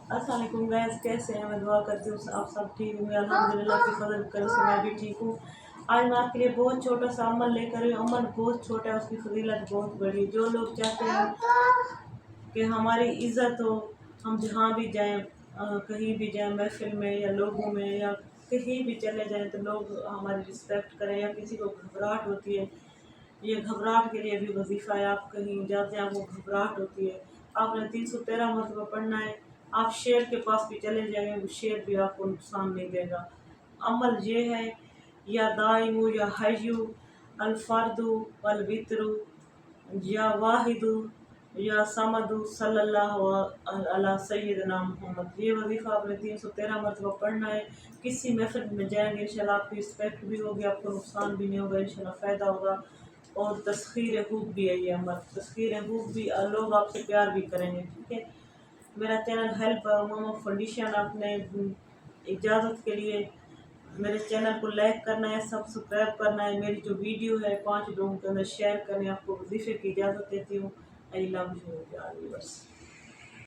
अस्सलाम वालेकुम गाइस, कैसे हैं? मैं दुआ करती हूँ आप सब ठीक होंगे। अल्हम्दुलिल्लाह की फजल करम से मैं भी ठीक हूँ। आज मैं आपके लिए बहुत छोटा सा अमल लेकर आई हूँ। अमल बहुत छोटा है, उसकी फजीलत बहुत बड़ी है। जो लोग चाहते हैं कि हमारी इज़्ज़त हो, हम जहाँ भी जाएं, कहीं भी जाएं, महफिल में या लोगों में या कहीं भी चले जाएं तो लोग हमारी रिस्पेक्ट करें, या किसी को घबराहट होती है, ये घबराहट के लिए भी वजीफ़ा है। आप कहीं जाते हैं, आपको घबराहट होती है, आपने 313 मरतबा पढ़ना है। आप शेर के पास भी चले जाएंगे, वो शेर भी आपको नुकसान नहीं देगा। अमल ये है, या दाइमु या हय्यु अल-फर्दु वल वित्रू या वाहिदु या समदु सल्लल्लाहु अला सय्यदना मुहम्मद। ये वजीफ़ा आपने 313 मरतबा पढ़ना है। किसी महफिल में जाएंगे इंशाल्लाह आपकी रिस्पेक्ट भी होगी, आपको नुकसान भी नहीं होगा, इंशाल्लाह फ़ायदा होगा। और तस्खीर खूब भी है ये अमल, तस्खीर खूब भी, लोग आपसे प्यार भी करेंगे। ठीक है, मेरा चैनल हेल्प मामा फाउंडेशन, आपने इजाज़त के लिए मेरे चैनल को लाइक करना है, सब्सक्राइब करना है, मेरी जो वीडियो है 5 लोगों के अंदर शेयर करने, आपको वजीफे की इजाज़त देती हूँ। I love you.